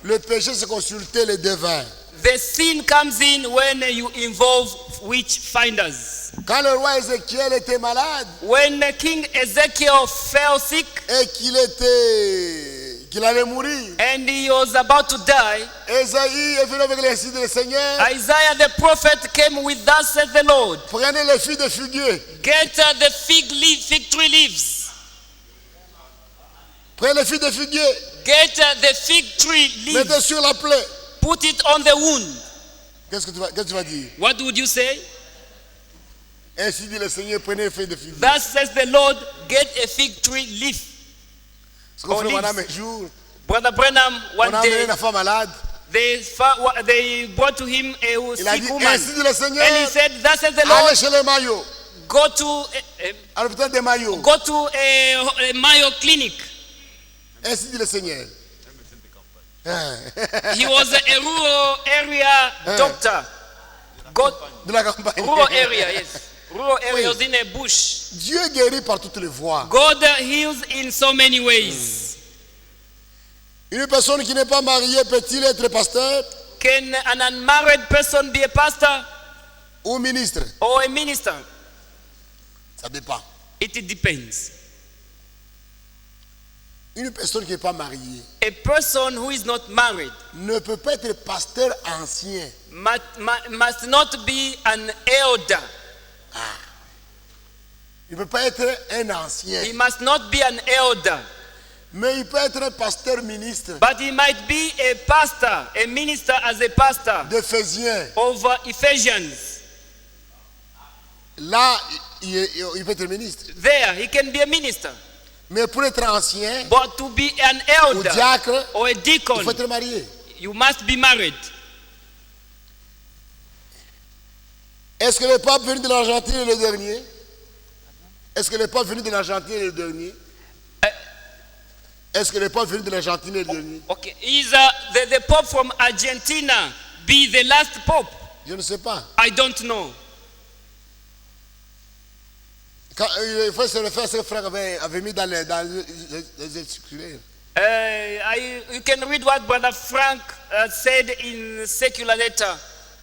Le péché, c'est consulter les devins. The sin comes in when you involve witch finders. Quand le roi Ézéchiel était malade When King Ezekiel fell sick et qu'il allait mourir, and he was about to die, Ésaïe est venu avec les signes du Seigneur. Isaiah the prophet came with thus said the Lord. Prenez les figues de figuier. Get the fig tree leaves. Prenez les figues de figuier. Get the fig tree Mettez leaves. sur la plaie. Put it on the wound. Qu'est-ce que tu vas dire? What would you say? Ainsi dit le Seigneur, prenez les figues de figuier. Thus says the Lord, get a fig tree leaf. Ce qu'on fait Olives. madame un jour, Brother Branham, on one a amené day, une femme malade. they brought to him a Il a sick dit, woman. ainsi dit le Seigneur, And he said, thus says the allez Lord, chez les maillots. go to À l'hôpital des maillots. a Mayo clinic. Ainsi dit le Seigneur. Hein. He was a rural area doctor. Go, De la campagne. rural area, yes. Rural area Oui. was in a bush. Dieu guérit par toutes les voies. God heals in so many ways. Une personne qui n'est pas mariée peut-il être pasteur Can an unmarried person be a pastor ou ministre? or a minister? Ça dépend. It depends. Une personne qui n'est pas mariée A person who is not married ne peut pas être pasteur ancien. must not be an elder. Il ne peut pas être un ancien. He must not be an elder. Mais il peut être un pasteur ministre But he might be a pastor, a minister as a pastor d'Éphésiens. of Ephesians. Là, il peut être ministre. There, he can be a minister. Mais pour être ancien But to be an ou elder diacre, or a il deacon, faut être marié. you must be married. Est-ce que le pape venu de l'Argentine est le dernier? Est-ce que le pape venu de l'Argentine est le dernier? Est-ce que le pape venu de l'Argentine est le dernier? Okay, is the Pope from Argentina be the last Pope? Je ne sais pas. I don't know. Quand, il faut se refaire ce que frère avait mis dans les circulaires. You can read what Brother Frank said in secular letter.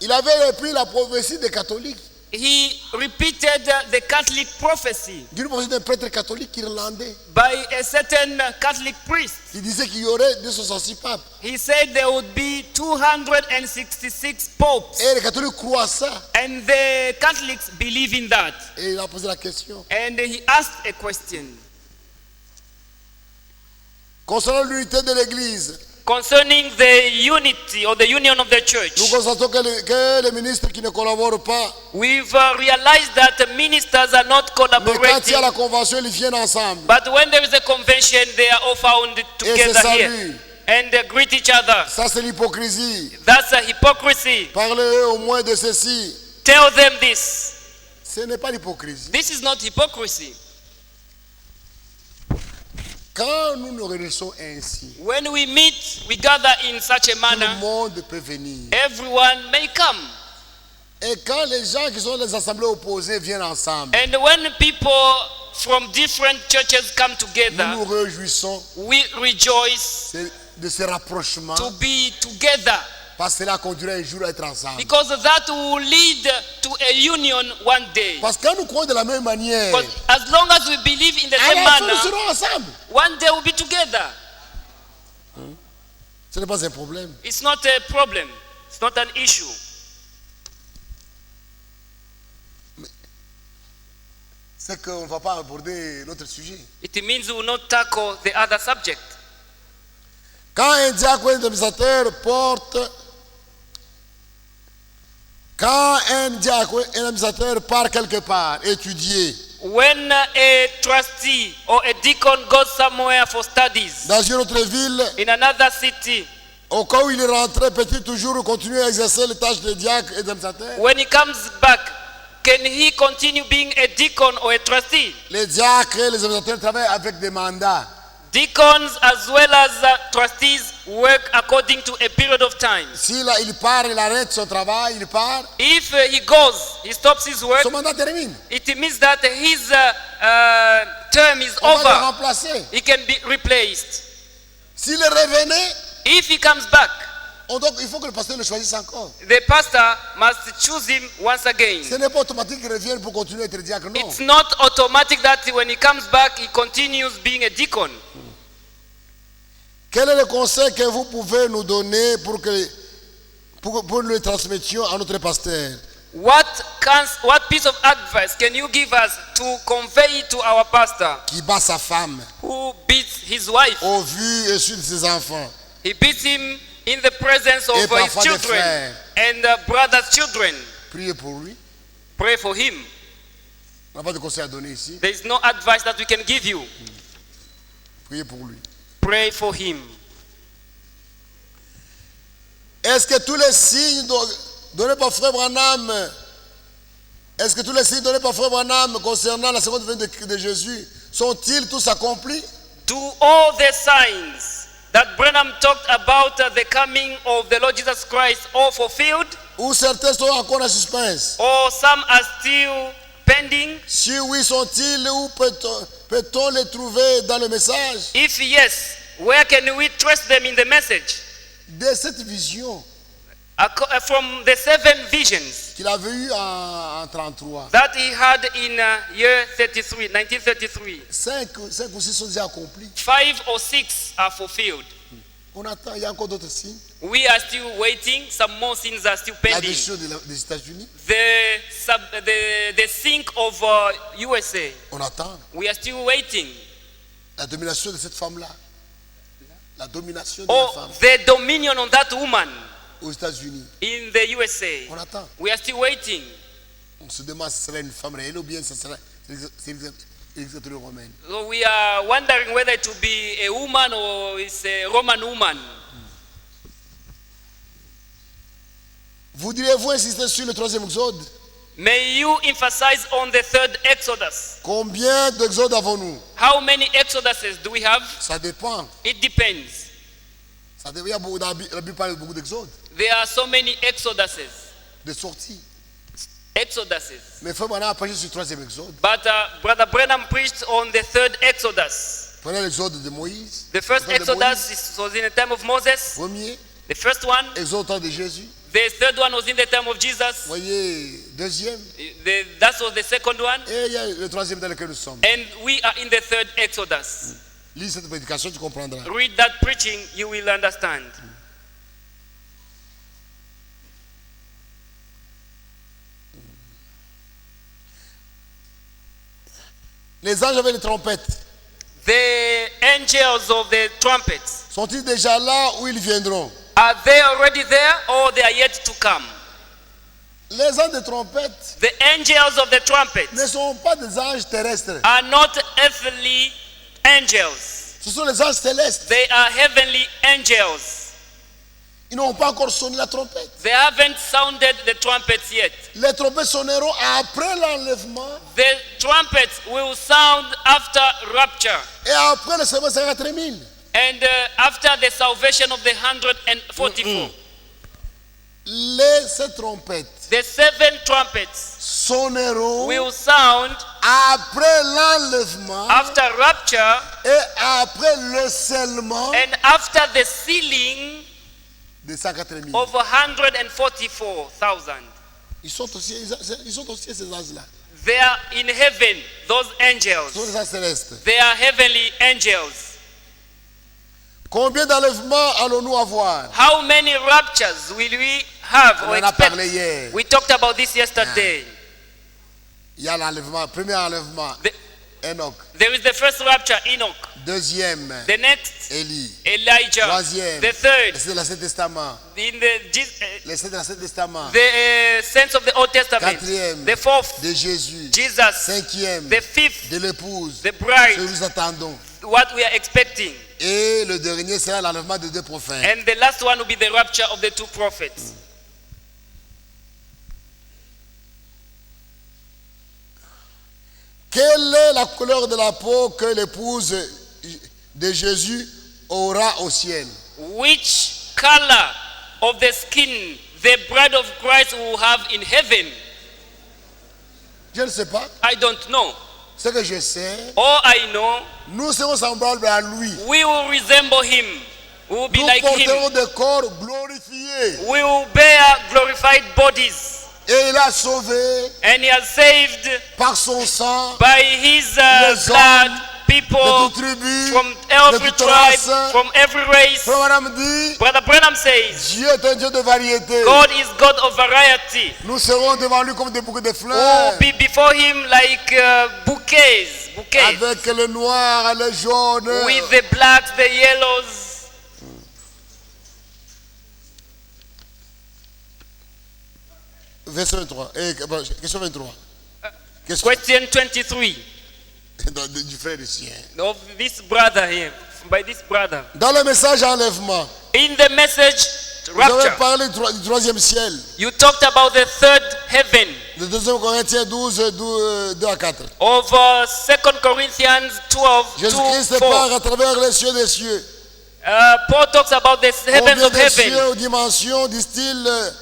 Il avait repris la prophétie des catholiques. He repeated the Catholic prophecy D'une prophétie d'un prêtre catholique irlandais. by a certain Catholic priest. Il disait qu'il y aurait 266 papes. He said there would be 266 popes. Et les catholiques croient ça. And the Catholics believe in that. Et il a posé la question. And he asked a question Concernant l'unité de l'Église, concerning the unity or the union of the church. nous constatons que les ministres qui ne collaborent pas, We've realized that the ministers are not mais quand il y collaborating. a la convention, ils viennent ensemble. But when there is a convention, they are all found together here saluent. and greet each other. Ça, c'est l'hypocrisie. That's a hypocrisy. Parlez au moins de ceci. Tell them this. Ce n'est pas l'hypocrisie. This is not hypocrisy. quand nous nous réunissons ainsi, When we meet, we gather in such a tout le manner, monde peut venir. everyone may come. Et quand les gens qui sont des assemblées opposées viennent ensemble, And when people from different churches come nous together, nous réjouissons we rejoice de ce rapprochement, to be together, parce que cela conduira un jour à être ensemble. because that will lead to a union one day. Parce que quand nous croyons de la même manière, Because as long as we believe in the à same la fin, nous manner, serons ensemble. one day we'll be together. Ce n'est pas un problème. It's not a problem. It's not an issue. C'est qu'on ne va pas aborder l'autre sujet. It means we will not tackle the other subject. Quand un diacre ou un administrateur porte, quand un diacre ou un administrateur part quelque part, étudier, When a trustee or a deacon goes somewhere for studies dans une autre ville, in another city, au cas où il est rentré, peut-il toujours continuer à exercer les tâches de diacre et d'administrateur? when he comes back, can he continue being a deacon or a trustee? Les diacres et les administrateurs travaillent avec des mandats. Deacons as well as trustees work according to a period of time. Si là, il part, il arrête son travail, il part, If he goes, he stops his work, son mandat termine. it means that his term is On va le over. remplacer. He can be replaced. S'il revenait, If he comes back, il faut que le pasteur le choisisse encore. the pastor must choose him once again. Ce n'est pas automatique qu'il revienne pour continuer à être diacre, non. It's not automatic that when he comes back, he continues being a deacon. Quel est le conseil que vous pouvez nous donner pour le transmettions à notre pasteur? What piece of advice can you give us to convey to our pastor Qui bat sa femme who beats his wife? au vu et su de ses enfants. He beats him in the presence of Et his parfois des children frères. and brother's children. Priez pour lui. Pray for him. On n'a pas de conseil à donner ici. There is no advice that we can give you. Priez pour lui. Pray for him. Est-ce que tous les signes donnés par Frère Branham, est-ce que tous les signes donnés par Frère Branham concernant la seconde venue de Jésus sont-ils tous accomplis? Do all the signs that Branham talked about the coming of the Lord Jesus Christ all fulfilled? Ou certains sont encore en suspense? Or some are still pending? Si oui, sont-ils, où peut-on les trouver dans le message? If yes, where can we trace them in the message? De cette vision From the 7 visions qu'il avait eue en 33, that he had in year 1933, 5 ou 6 sont déjà accomplis. 5 or 6 are fulfilled. On attend, il y a encore d'autres signes. We are still waiting. Some more things are still La pending. décision des États-Unis, The sink of USA. on attend. We are still waiting. La domination de cette femme-là, la domination de la Or femme the dominion on that woman aux États-Unis, in the USA. on attend. We are still waiting. On se demande si ce sera une femme réelle ou bien ce sera l'exécuteur romaine. So we are wondering whether it will be a woman or it's a Roman woman. Voudriez-vous insister sur le troisième exode? May you emphasize on the third Exodus. Combien d'exodes avons-nous? How many Exoduses do we have? Ça dépend. It depends. Ça dépend. Il y a beaucoup, la Bible parle beaucoup d'exodes, There are so many Exoduses. de sorties. Exoduses. Mais Frère Branham a prêché sur le troisième exode. But Brother Branham preached on the third Exodus. Prenez l'exode de Moïse. The first Le temps de Moïse. Exodus was in the time of Moses. Premier, The first one. exode au temps de Jésus. The third one was in the time of Jesus. Voyez, deuxième. That was the second one. Et il y a le troisième dans lequel nous sommes. And we are in the third Exodus. Lis cette prédication, tu comprendras. Read that preaching, you will understand. Les anges avaient les trompettes. The angels of the trumpets, Sont-ils déjà là ou ils viendront? are they already there or they are yet to come? Les anges de trompettes The angels of the trumpets ne sont pas des anges terrestres. are not earthly angels. Ce sont les anges célestes. They are heavenly angels. Ils n'ont pas encore sonné la trompette. They haven't sounded the trumpets yet. Les trompettes sonneront après l'enlèvement The trumpets will sound after rapture. Et après le serment sera trémine. And after the salvation of the 144, Ces trompettes the 7 trumpets sonneront will sound après l'enlèvement after rapture et après le scellement and after the sealing de 104 000. of 144,000. Ils sont aussi ces anges-là. They are in heaven, those Ils sont angels. les anges célestes. They are heavenly angels. Combien d'enlèvements allons-nous avoir? How many raptures will we have On or en a parlé expect? hier. We talked about this yesterday. Il y a l'enlèvement, premier enlèvement, The- Enoch. There is the first rapture, Enoch. Deuxième, The next, Élie. Elijah. Troisième, The third, les saints de l'Ancien Testament. in the Les saints de l'Ancien Testament. the saints of the Old Testament. Quatrième, The fourth, de Jésus. Jesus. Cinquième, The fifth, de l'épouse. the Ce que bride. nous attendons. What we are expecting. Et le dernier sera l'enlèvement de 2 prophètes. And the last one will be the rapture of the 2 prophets. Quelle est la couleur de la peau que l'épouse de Jésus aura au ciel? Which color of the skin the bride of Christ will have in heaven? Je ne sais pas. I don't know. Ce que je sais, All I know, nous serons semblables à lui. we will resemble him. We will be Nous like porterons him. des corps glorifiés. We will bear glorified bodies. Et il a sauvé And he has saved par son sang by his Les blood hommes people de toute tribu, from de every toute tribe, race. from every race. Frère Madame dit, Brother Branham says, Dieu est un Dieu de variété. God is God of variety. Nous serons devant lui comme des bouquets de We fleurs. will be before him like bouquets. Avec le noir, le jaune. With the blacks, the yellows. Verset 23. Question 23. Question Question 23 du frère ici. of this brother here, by this brother. Dans le message enlèvement, In the message vous avez rapture, parlé du troisième ciel. you talked about the third heaven De 2 Corinthiens 12, 2 à 4. of 2 Corinthians 12, 2, Jésus-Christ 4. part à travers les cieux des cieux. Paul talks about the heavens Combien of de heaven. cieux ou dimensions, disent-ils,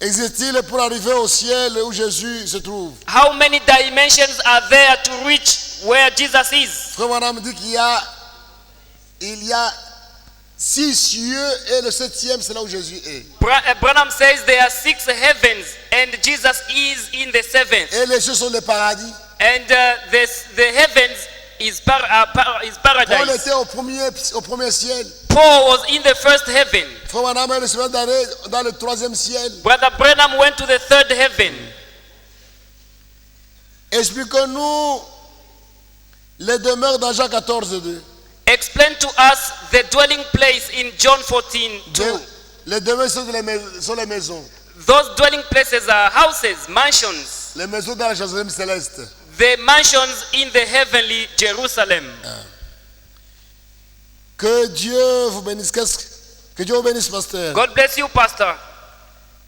existe-t-il pour arriver au ciel où Jésus se trouve? How many dimensions are there to reach where Jesus is? Frère Branham dit qu'il y a 6 cieux et le 7e c'est là où Jésus est. Branham says there are 6 heavens and Jesus is in the 7th. Et les cieux sont les paradis. And the heavens is Paul paradise. était au premier ciel. Paul was in the first heaven. Frère Branham est le semaine d'année dans le 3e ciel. Brother Branham went to the third heaven. Expliquez-nous les demeures dans Jean 14, 2. Explain to us the dwelling place in John 14:2. Les demeures sont les maisons. Those dwelling places are houses, mansions. Les maisons dans la Jérusalem céleste. The mansions in the heavenly Jerusalem. Que Dieu vous bénisse. Que Dieu vous bénisse, pasteur. God bless you, Pastor.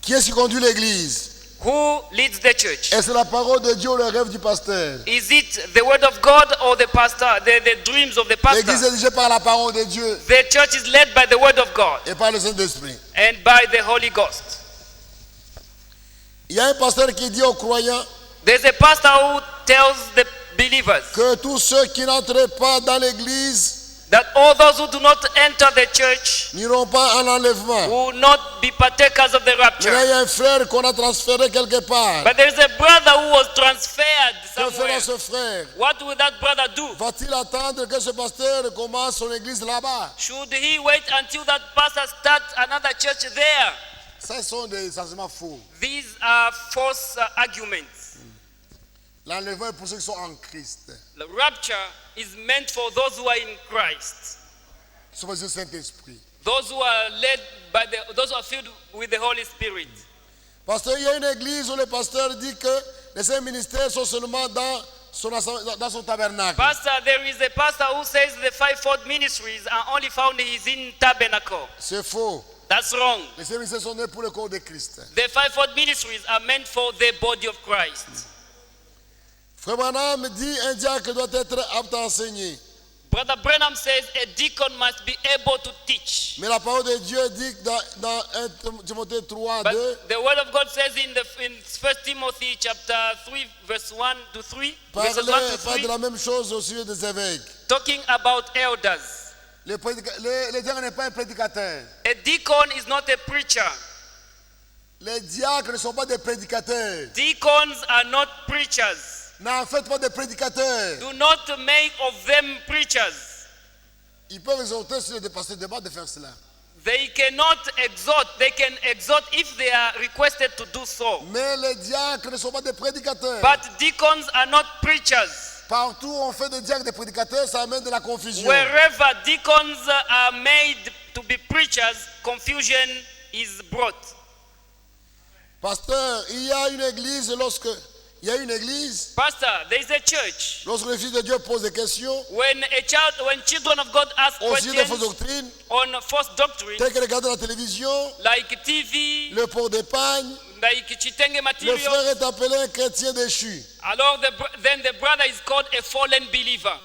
Qui est-ce qui conduit l'église? Who leads the church? Est-ce la parole de Dieu ou le rêve du pasteur? Is it the word of God or the pastor, the dreams of the L'église pastor? est dirigée par la parole de Dieu The church is led by the word of God et par le Saint-Esprit. and by the Holy Ghost. Il y a un pasteur qui dit aux croyants There's a pastor who tells the believers que tous ceux qui n'entrent pas dans l'église that all those who do not enter the church n'iront pas en enlèvement. will not be partakers of the Mais il y rapture. a un frère qu'on a transféré quelque part. But there is a brother who was transferred Que somewhere. fera ce frère? What will that brother do? Va-t-il attendre que ce pasteur commence son église là-bas? Should he wait until that pastor starts another church there? Ça sont des enseignements faux. These are false arguments. L'enlèvement est pour ceux qui sont en Christ. The rapture is meant for those who are in Christ, Sous le Saint-Esprit. those who are led by those who are filled with the Holy Spirit. Pasteur, il y a une église où le pasteur dit que les 5 ministères sont seulement dans son tabernacle. Pastor, there is a pastor who says the fivefold ministries are only found in tabernacle. C'est faux. That's wrong. Les 5 ministères sont nés pour le corps de Christ. The fivefold ministries are meant for the body of Christ. Frère Branham dit un diacre doit être apte à enseigner. Brother Branham says a deacon must be able to teach. Mais la parole de Dieu dit dans 1 Timothée 3, But 2, the word of God says in 1 Timothy chapter 3 verse 1 to 3, verses 1 to parle de 3, la même chose au sujet des évêques. talking about elders. Le diacre n'est pas un prédicateur. A deacon is not a preacher. Les diacres ne sont pas des prédicateurs. Deacons are not preachers. N'en faites pas des prédicateurs. Do not make of them preachers. Ils peuvent exhorter sur le passer débat de faire cela. They cannot exhort. They can exhort if they are requested to do so. Mais les diacres ne sont pas des prédicateurs. But deacons are not preachers. Partout où on fait des diacres des prédicateurs, ça amène de la confusion. Wherever deacons are made to be preachers, confusion is brought. Pasteur, il y a une église Pastor, there is a church. lorsque le Fils de Dieu pose des questions When children of God ask au sujet des fausses questions doctrines, on false doctrine, telles que regarder la télévision, like TV, le port d'épargne, like Chitenge le material, frère est appelé un chrétien déchu. then the brother is called a fallen believer.